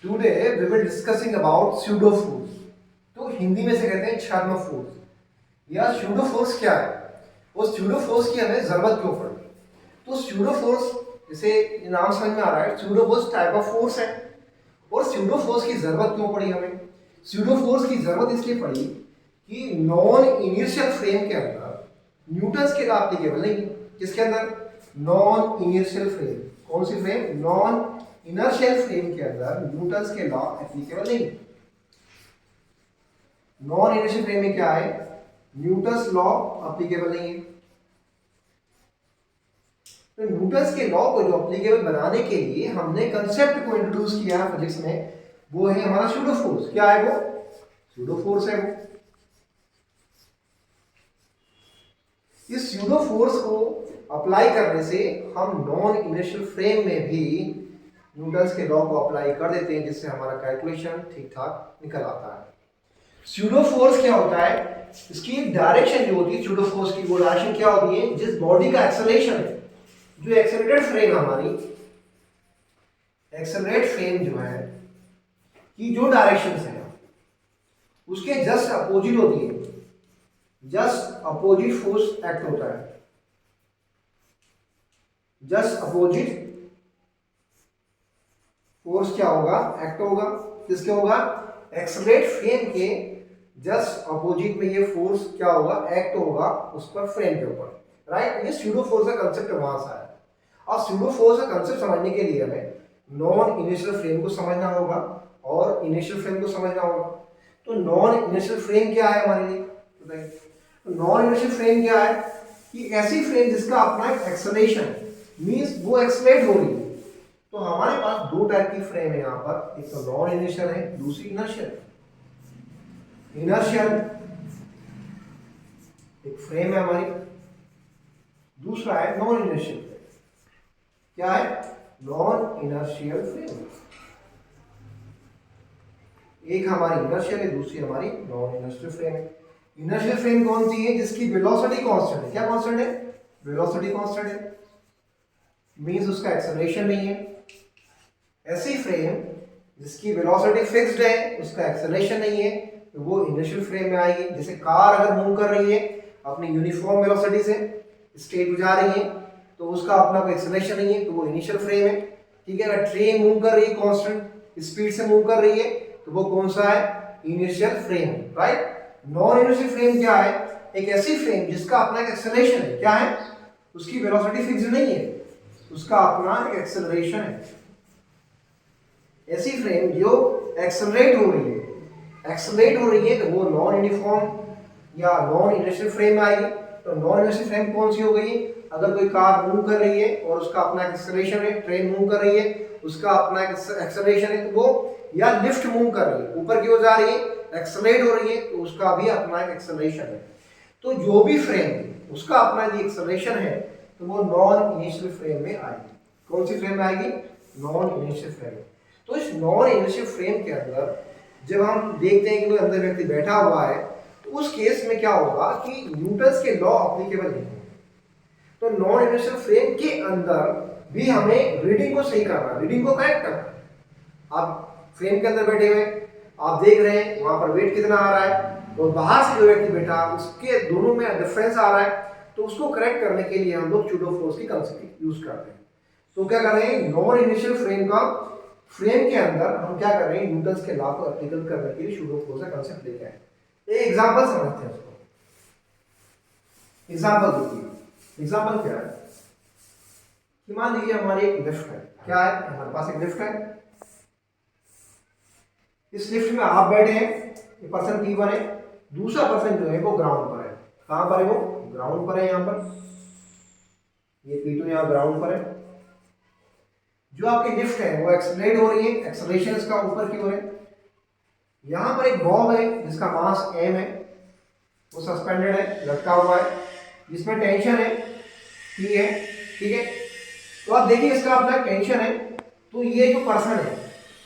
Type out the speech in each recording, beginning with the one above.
Today we will discussing about pseudo force. तो हिंदी में से कहते हैं छद्म फोर्स या स्यूडो फोर्स क्या है, वो स्यूडो फोर्स की हमें जरूरत क्यों पड़ी। तो स्यूडो फोर्स, जैसे नाम समझ में आ रहा है, pseudo force type of force है। और स्यूडो फोर्स की जरूरत क्यों पड़ी हमें? स्यूडो फोर्स की जरूरत इसलिए पड़ी कि नॉन इनर्शियल फ्रेम के अंदर न्यूटन्स के लॉ एप्लीकेबल नहीं। किसके अंदर? Non inertial frame. कौन सी फ्रेम? नॉन इनर्शियल फ्रेम के अंदर न्यूटन्स के लॉ एप्लीकेबल नहीं। नॉन इनर्शियल फ्रेम में क्या है? न्यूटन्स लॉ एप्लीकेबल नहीं है। तो न्यूटन्स के लॉ को जो एप्लीकेबल बनाने के लिए हमने कंसेप्ट को इंट्रोड्यूस किया फिजिक्स में, वो है हमारा स्यूडो फोर्स। क्या है वो? स्यूडो फोर्स है वो। इस स्यूडो फोर्स को अप्लाई करने से हम नॉन इनर्शियल फ्रेम में भी न्यूटन्स के लॉ को अप्लाई कर देते हैं, जिससे हमारा कैलकुलेशन ठीक ठाक निकल आता है। स्यूडो फोर्स क्या होता है? इसकी एक डायरेक्शन जो होती है स्यूडो फोर्स की, वो डायरेक्शन क्या होती है? जिस बॉडी का एक्सेलरेशन है, जो एक्सेलरेटेड फ्रेम हमारी एक्सेलरेट फ्रेम जो है कि जो डायरेक्शन है उसके जस्ट अपोजिट होती है, जस्ट अपोजिट फोर्स एक्ट होता है। जस्ट अपोजिट फोर्स क्या होगा? एक्ट होगा। किसके होगा? एक्सेलरेट फ्रेम के जस्ट अपोजिट में ये फोर्स क्या होगा? एक्ट होगा उस पर, फ्रेम के ऊपर। राइट? ये स्यूडो फोर्स का कंसेप्ट वहां से आया। और स्यूडो फोर्स का कंसेप्ट समझने के लिए हमें नॉन इनिशियल फ्रेम को समझना होगा और इनिशियल फ्रेम को समझना होगा। तो नॉन इनिशियल फ्रेम क्या है हमारे लिए? बताइए। तो नॉन इनिशियल फ्रेम क्या है? कि ऐसी फ्रेम जिसका अपना एक्सेलरेशन मींस वो एक्सेलरेट हो रही है। तो हमारे पास दो टाइप की फ्रेम है यहाँ पर, एक तो नॉन इनिशियल है, दूसरी इनर्शियल। इनर्शियल एक फ्रेम है हमारी, दूसरा है नॉन इनर्शियल फ्रेम। क्या है? Non inertial frame. एक हमारी इनर्शियल है, दूसरी हमारी नॉन इनर्शियल फ्रेम है। इनर्शियल फ्रेम कौन सी है? जिसकी वेलोसिटी कांस्टेंट है। क्या कांस्टेंट है? वेलोसिटी कांस्टेंट है, मींस उसका एक्सेलरेशन नहीं है। ऐसी फ्रेम जिसकी वेलोसिटी फिक्स्ड है, उसका एक्सेलरेशन नहीं है, तो वो इनिशियल फ्रेम में आएगी। जैसे कार अगर मूव कर रही है अपनी यूनिफॉर्म वेलोसिटी से, स्ट्रेट में जा रही है, तो उसका अपना कोई एक्सेलरेशन नहीं है, तो वो इनिशियल फ्रेम है। ठीक है? अगर ट्रेन मूव कर रही है कांस्टेंट स्पीड से मूव कर रही है, तो वो कौन सा है? इनिशियल फ्रेम है। राइट? नॉन इनिशियल फ्रेम क्या है? एक ऐसी फ्रेम जिसका अपना एक एक्सेलरेशन है। क्या है? उसकी वेलोसिटी फिक्स्ड नहीं है, उसका अपना एक एक्सेलरेशन है। ऐसी फ्रेम जो एक्सेलरेट हो रही है, तो वो नॉन यूनिफॉर्म या नॉन इनर्शियल फ्रेम में आएगी। तो नॉन इनर्शियल फ्रेम कौन सी हो गई? अगर कोई कार मूव कर रही है और उसका अपना एक्सेलरेशन है, ट्रेन मूव कर रही है, उसका अपना एक्सेलरेशन है, तो वो या लिफ्ट मूव कर रही है, ऊपर की ओर जा रही है, एक्सेलरेट हो रही है, तो उसका भी अपना एक एक्सेलरेशन है। तो जो भी फ्रेम उसका अपना जो एक्सेलरेशन है, तो वो नॉन इनिशियल फ्रेम में आएगी। कौन सी फ्रेम में आएगी? नॉन इनिशियल फ्रेम में। तो इस नॉन इनिशियल फ्रेम के अंदर जब हम देखते हैं कि कोई अंदर व्यक्ति बैठा हुआ है, तो उस केस में क्या होगा कि न्यूटन्स के लॉ एप्लीकेबल नहीं है। तो नॉन इनिशियल फ्रेम के अंदर भी हमें रीडिंग को सही करना, रीडिंग को करेक्ट करना। आप फ्रेम के अंदर बैठे हुए, आप देख रहे हैं वहां पर वेट कितना आ रहा है, और बाहर से जो व्यक्ति बैठा उसके दोनों में डिफरेंस आ रहा है, तो उसको करेक्ट करने के लिए हम लोग स्यूडो फोर्स की कंसेप्ट यूज करते हैं। तो क्या कर रहे हैं? नॉन इनिशियल फ्रेम का फ्रेम के अंदर हम क्या कर रहे हैं? न्यूटन्स के लॉ को एप्लीकेबल करने के लिए स्यूडो फोर्स का कांसेप्ट लेके आए। एक एग्जांपल समझते हैं उसको। एग्जांपल देखिए। एग्जांपल क्या है कि मान लीजिए हमारी एक लिफ्ट है। क्या है? हमारे पास एक लिफ्ट है। इस लिफ्ट में आप बैठे हैं, ये पर्सन P1 है, दूसरा पर्सन जो है वो ग्राउंड पर है। कहां पर है? वो ग्राउंड पर है। यहां पर ये P2 यहां ग्राउंड पर है। जो आपकी लिफ्ट है वो एक्सेलरेट हो रही है, एक्सेलरेशन इसका ऊपर की ओर है। यहां पर एक बॉब है जिसका मास m है, वो सस्पेंडेड है, लटका हुआ है, जिसमें टेंशन है P है। ठीक है? तो आप देखिए इसका अपना टेंशन है, तो ये जो पर्सन है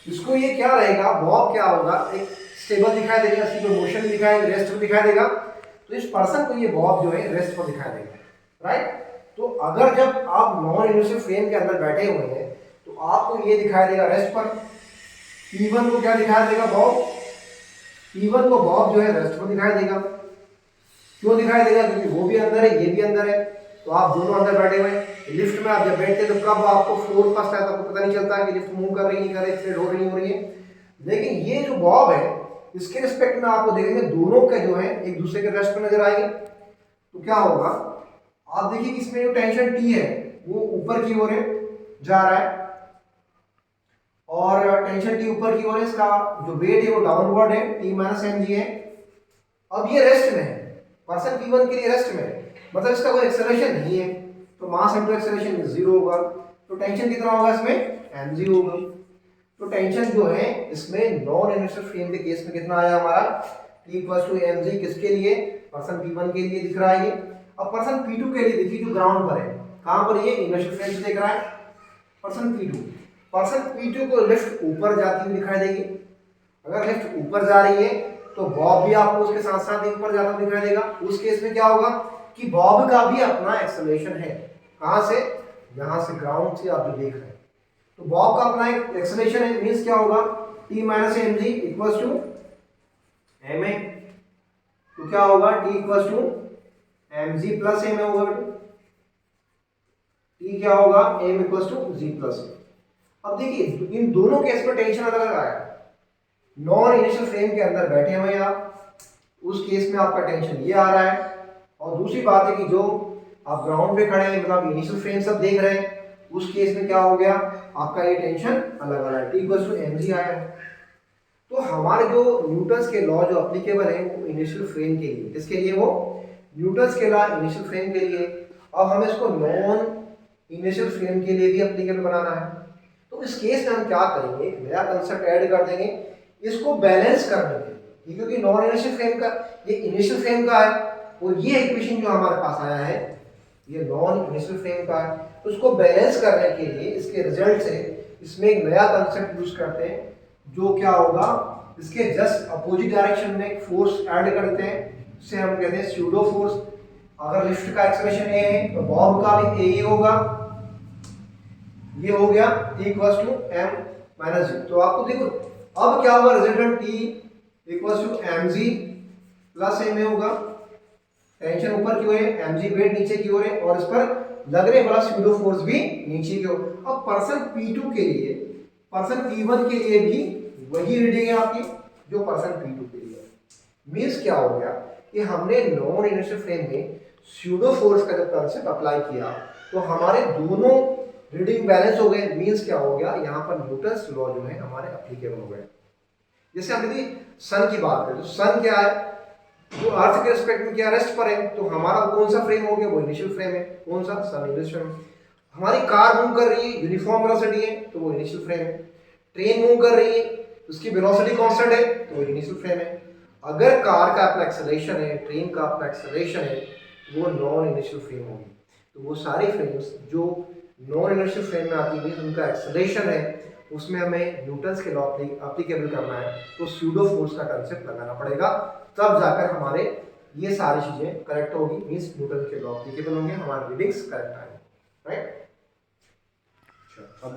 इसको ये क्या रहेगा? बॉब क्या होगा? एक स्टेबल दिखाई देगा, इसकी कोई मोशन दिखाई, रेस्ट पर दिखाई देगा। तो इस पर्सन को ये बॉब जो है रेस्ट पर दिखाई देगा। राइट? तो अगर जब आप नॉन इनर्शियल फ्रेम के अंदर बैठे हुए हैं, तो आपको ये दिखाई देगा रेस्ट पर। P1 को क्या दिखाई देगा, बॉब। P1 को बॉब जो है रेस्ट में दिखाई देगा। क्यों दिखाई देगा, क्योंकि वो भी अंदर है, ये भी अंदर है, तो आप दोनों अंदर बैठे हुए हैं। लिफ्ट में आप जब बैठते हैं तो कब आपको फ्लोर फर्स्ट है तो आपको पता नहीं चलता है कि लिफ्ट मूव कर रही है नहीं कर रही, स्ट्रेट हो रही नहीं हो रही है। लेकिन ये जो बॉब है इसके रिस्पेक्ट में आपको देखेंगे दोनों के जो है एक दूसरे के रेस्ट में नजर आएंगे। तो क्या होगा, आप देखिए कि इसमें जो टेंशन टी है वो ऊपर की ओर है जा रहा है, और टेंशन टी ऊपर की ओर है, इसका जो वेट है वो डाउनवर्ड है, टी माइनस एम जी है। अब ये रेस्ट में है, पर्सन P1 के लिए रेस्ट में है, मतलब इसका कोई एक्सेलरेशन नहीं है, तो मास इनटू एक्सेलरेशन 0 होगा। तो टेंशन कितना होगा इसमें, mg होगा। तो टेंशन जो है इसमें नॉन इनर्शियल फ्रेम के केस में कितना आया हमारा, T = mg, किसके लिए, पर्सन P1 के लिए दिख रहा है ये। अब पर्सन P2 के लिए देखिए, जो ग्राउंड पर है, कहां पर, ये इनर्शियल फ्रेम से देख रहा है पर्सन P2 को लिफ्ट ऊपर जाती हुई दिखाई देगी। अगर लिफ्ट ऊपर जा रही है तो बॉब भी आपको उसके साथ साथ ऊपर जाता हुआ दिखाई देगा। उस केस में क्या होगा कि बॉब का भी अपना एक्सेलरेशन है, कहां से, यहां से, ग्राउंड से आप जो देख रहे हैं, तो बॉब का अपना एक एक्सेलरेशन है, मींस क्या होगा, T minus M G equals to M A. तो क्या होगा, T equals to M G plus M A होगा बेटा। T क्या होगा, M equals to G plus A. अब देखिए इन दोनों केस में टेंशन अलग अलग आया। नॉन इनिशियल फ्रेम के अंदर बैठे हुए हैं आप, उस केस में आपका टेंशन ये आ रहा है, और दूसरी बात है कि जो आप ग्राउंड पे खड़े हैं, मतलब इनिशियल फ्रेम सब देख रहे हैं, उस केस में क्या हो गया, आपका ये टेंशन अलग अलग है, T = mg आया है। तो हमारे जो न्यूटन्स के लॉ जो अप्लीकेबल है वो इनिशियल फ्रेम के लिए, किसके लिए, वो न्यूटन्स के लॉ इनिशियल फ्रेम के लिए। अब हमें इसको नॉन इनिशियल फ्रेम के लिए भी अप्लीकेबल बनाना है। तो इस केस में हम क्या करेंगे, एक नया कंसेप्ट ऐड कर देंगे इसको बैलेंस करने के लिए, क्योंकि नॉन इनिशियल फ्रेम का ये इनिशियल फ्रेम का है, और ये इक्वेशन जो हमारे पास आया है ये नॉन इनिशियल फ्रेम का है। तो उसको बैलेंस करने के लिए इसके रिजल्ट से इसमें एक नया कंसेप्ट यूज करते हैं, जो क्या होगा, इसके जस्ट अपोजिट डायरेक्शन में एक फोर्स ऐड करते हैं, जिसे हम कहते हैं स्यूडो फोर्स। अगर लिफ्ट का एक्सेलरेशन ए है तो बॉब का भी ए होगा, ये हो गया T = m - g। तो आपको देखो अब क्या होगा, resultant T = mg plus m होगा। टेंशन ऊपर की ओर है, mg वेट नीचे की ओर है, और इस पर लगने वाला स्यूडो फोर्स भी नीचे की ओर। अब पर्सन P2 के लिए, पर्सन P1 के लिए भी वही रीडिंग है आपकी जो पर्सन P2 के लिए। मींस क्या हो गया कि हमने नॉन इनर्शियल फ्रेम में स्यूडो फोर्स का जब कंसेप्ट अप्लाई किया तो हमारे दोनों रीडिंग बैलेंस हो गए। मींस क्या हो गया, यहाँ पर न्यूटन्स लॉ जो है हमारे एप्लीकेबल हो गए। जैसे हम यदि सन की बात करें तो सन क्या है, जो अर्थ के रिस्पेक्ट में क्या रेस्ट पर है, तो हमारा कौन सा फ्रेम हो गया, वो इनिशियल फ्रेम है। कौन सा, सन इनिशियल फ्रेम। हमारी कार मूव कर रही है, यूनिफॉर्म वेलोसिटी है, तो वो इनिशियल फ्रेम है। ट्रेन मूव कर रही है, उसकी वेलोसिटी कांस्टेंट है, तो वो इनिशियल फ्रेम है। अगर कार का अपना एक्सेलरेशन है, ट्रेन का अपना एक्सेलरेशन है, वो नॉन इनिशियल फ्रेम होगी। तो वो सारी फ्रेम्स जो नॉन इनर्शियल फ्रेम में आती है, उनका एक्सेलरेशन है, उसमें हमें न्यूटन्स के लॉ एप्लीकेबल करना है, तो स्यूडो फोर्स का कंसेप्ट लगाना पड़ेगा, तब जाकर हमारे ये सारी चीजें करेक्ट होगी। मींस न्यूटन के लॉ एप्लीकेबल होंगे, हमारे रीडिंग्स करेक्ट आएंगे, राइट। अच्छा अब